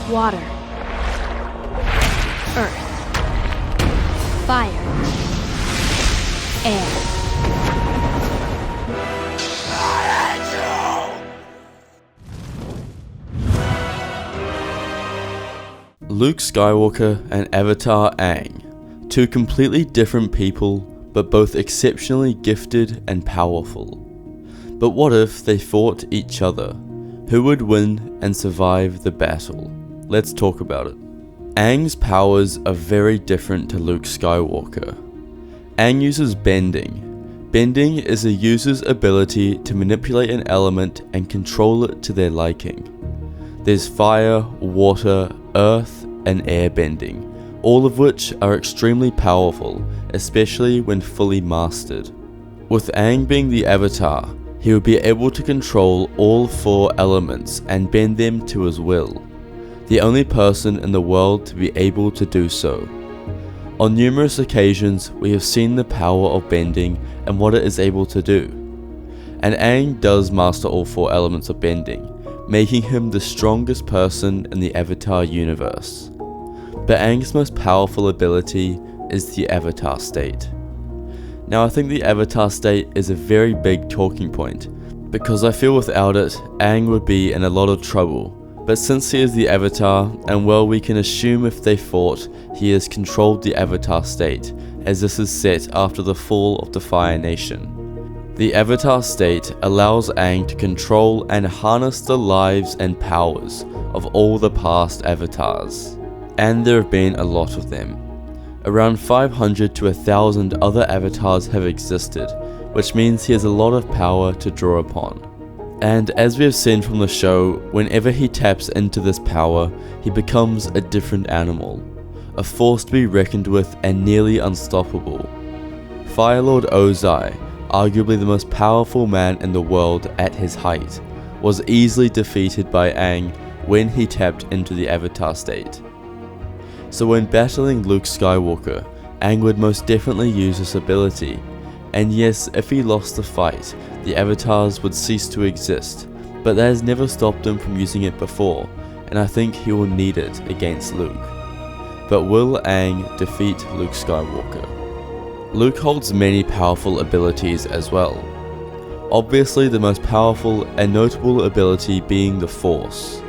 water, earth, fire, air. Luke Skywalker and Avatar Aang, two completely different people, but both exceptionally gifted and powerful. But what if they fought each other? Who would win and survive the battle? Let's talk about it. Aang's powers are very different to Luke Skywalker. Aang uses bending. Bending is a user's ability to manipulate an element and control it to their liking. There's fire, water, earth, and air bending, all of which are extremely powerful, especially when fully mastered. With Aang being the Avatar, he would be able to control all 4 elements and bend them to his will, the only person in the world to be able to do so. On numerous occasions, we have seen the power of bending and what it is able to do. And Aang does master all 4 elements of bending, making him the strongest person in the Avatar universe. But Aang's most powerful ability is the Avatar state. Now I think the Avatar state is a very big talking point, because I feel without it, Aang would be in a lot of trouble. But since he is the Avatar, and well, we can assume if they fought, he has controlled the Avatar state, as this is set after the fall of the Fire Nation. The Avatar state allows Aang to control and harness the lives and powers of all the past Avatars. And there have been a lot of them. Around 500 to 1,000 other Avatars have existed, which means he has a lot of power to draw upon. And as we have seen from the show, whenever he taps into this power, he becomes a different animal, a force to be reckoned with and nearly unstoppable. Fire Lord Ozai, arguably the most powerful man in the world at his height, was easily defeated by Aang when he tapped into the Avatar state. So when battling Luke Skywalker, Aang would most definitely use this ability, and yes, if he lost the fight, the Avatars would cease to exist, but that has never stopped him from using it before, and I think he will need it against Luke. But will Aang defeat Luke Skywalker? Luke holds many powerful abilities as well. Obviously the most powerful and notable ability being the Force.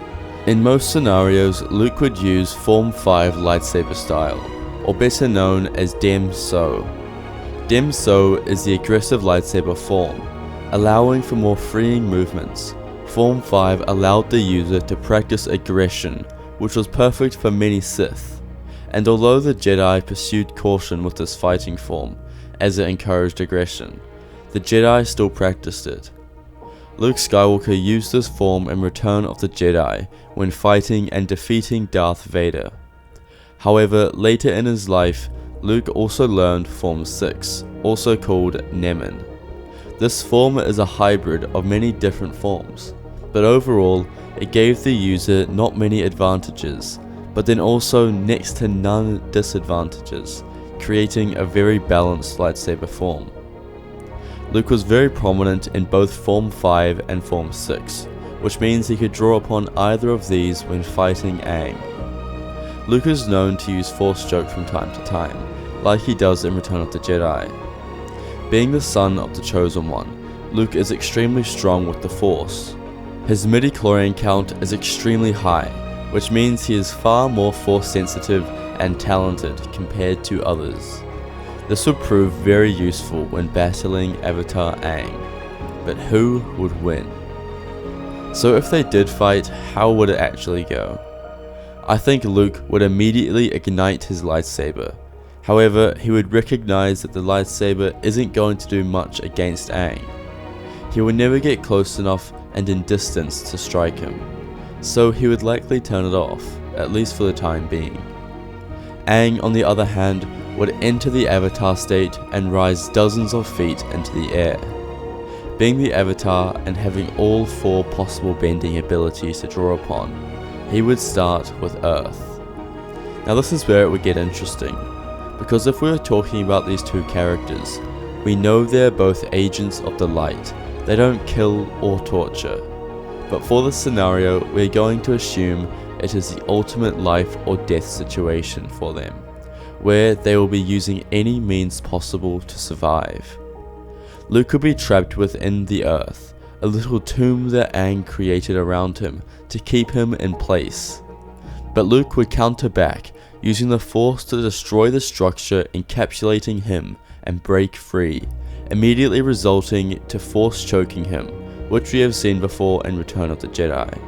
In most scenarios, Luke would use Form 5 lightsaber style, or better known as Dem So. Dem So is the aggressive lightsaber form, allowing for more freeing movements. Form 5 allowed the user to practice aggression, which was perfect for many Sith. And although the Jedi pursued caution with this fighting form, as it encouraged aggression, the Jedi still practiced it. Luke Skywalker used this form in Return of the Jedi when fighting and defeating Darth Vader. However, later in his life, Luke also learned Form 6, also called Nemen. This form is a hybrid of many different forms, but overall, it gave the user not many advantages, but then also next to none disadvantages, creating a very balanced lightsaber form. Luke was very prominent in both Form 5 and Form 6, which means he could draw upon either of these when fighting Aang. Luke is known to use Force choke from time to time, like he does in Return of the Jedi. Being the son of the Chosen One, Luke is extremely strong with the Force. His midi-chlorian count is extremely high, which means he is far more Force sensitive and talented compared to others. This would prove very useful when battling Avatar Aang, but who would win? So if they did fight, how would it actually go? I think Luke would immediately ignite his lightsaber. However, he would recognize that the lightsaber isn't going to do much against Aang. He would never get close enough and in distance to strike him, so he would likely turn it off, at least for the time being. Aang, on the other hand, would enter the Avatar state and rise dozens of feet into the air. Being the Avatar and having all 4 possible bending abilities to draw upon, he would start with Earth. Now this is where it would get interesting, because if we're talking about these two characters, we know they're both agents of the light. They don't kill or torture. But for this scenario, we're going to assume it is the ultimate life or death situation for them, where they will be using any means possible to survive. Luke would be trapped within the earth, a little tomb that Aang created around him to keep him in place. But Luke would counter back, using the Force to destroy the structure encapsulating him and break free, immediately resulting to Force choking him, which we have seen before in Return of the Jedi.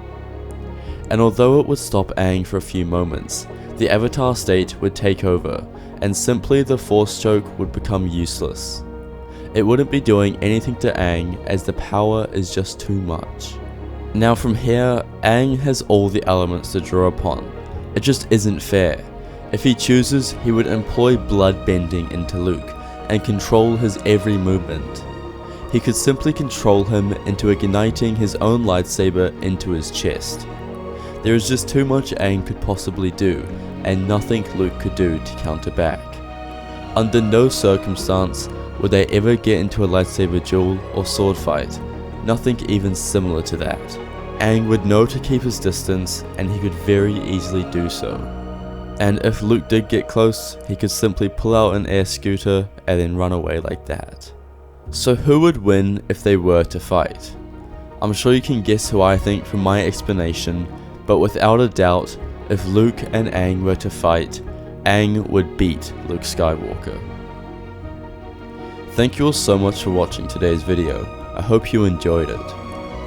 And although it would stop Aang for a few moments, the Avatar state would take over, and simply the Force choke would become useless. It wouldn't be doing anything to Aang, as the power is just too much. Now from here, Aang has all the elements to draw upon. It just isn't fair. If he chooses, he would employ blood bending into Luke, and control his every movement. He could simply control him into igniting his own lightsaber into his chest. There is just too much Aang could possibly do, and nothing Luke could do to counter back. Under no circumstance would they ever get into a lightsaber duel or sword fight, nothing even similar to that. Aang would know to keep his distance, and he could very easily do so. And if Luke did get close, he could simply pull out an air scooter and then run away like that. So who would win if they were to fight? I'm sure you can guess who I think from my explanation, but without a doubt, if Luke and Aang were to fight, Aang would beat Luke Skywalker. Thank you all so much for watching today's video. I hope you enjoyed it.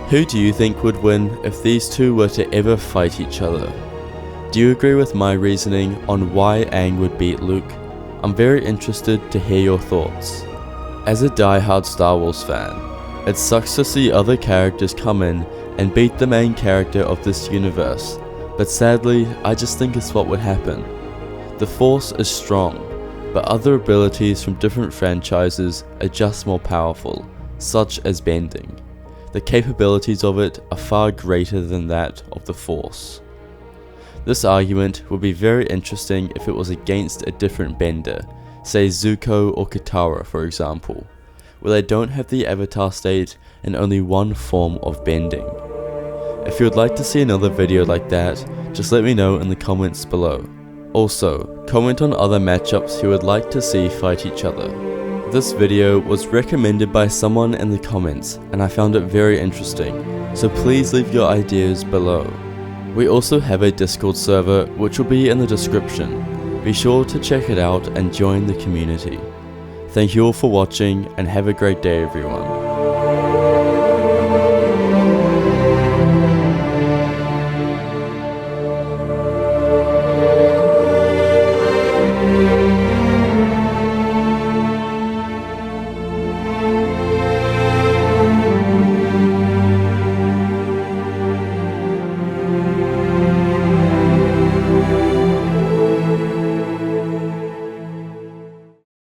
Who do you think would win if these two were to ever fight each other? Do you agree with my reasoning on why Aang would beat Luke? I'm very interested to hear your thoughts. As a die-hard Star Wars fan, it sucks to see other characters come in and beat the main character of this universe, but sadly, I just think it's what would happen. The Force is strong, but other abilities from different franchises are just more powerful, such as bending. The capabilities of it are far greater than that of the Force. This argument would be very interesting if it was against a different bender, say Zuko or Katara for example, where they don't have the Avatar state and only one form of bending. If you would like to see another video like that, just let me know in the comments below. Also, comment on other matchups you would like to see fight each other. This video was recommended by someone in the comments and I found it very interesting, so please leave your ideas below. We also have a Discord server which will be in the description. Be sure to check it out and join the community. Thank you all for watching and have a great day everyone.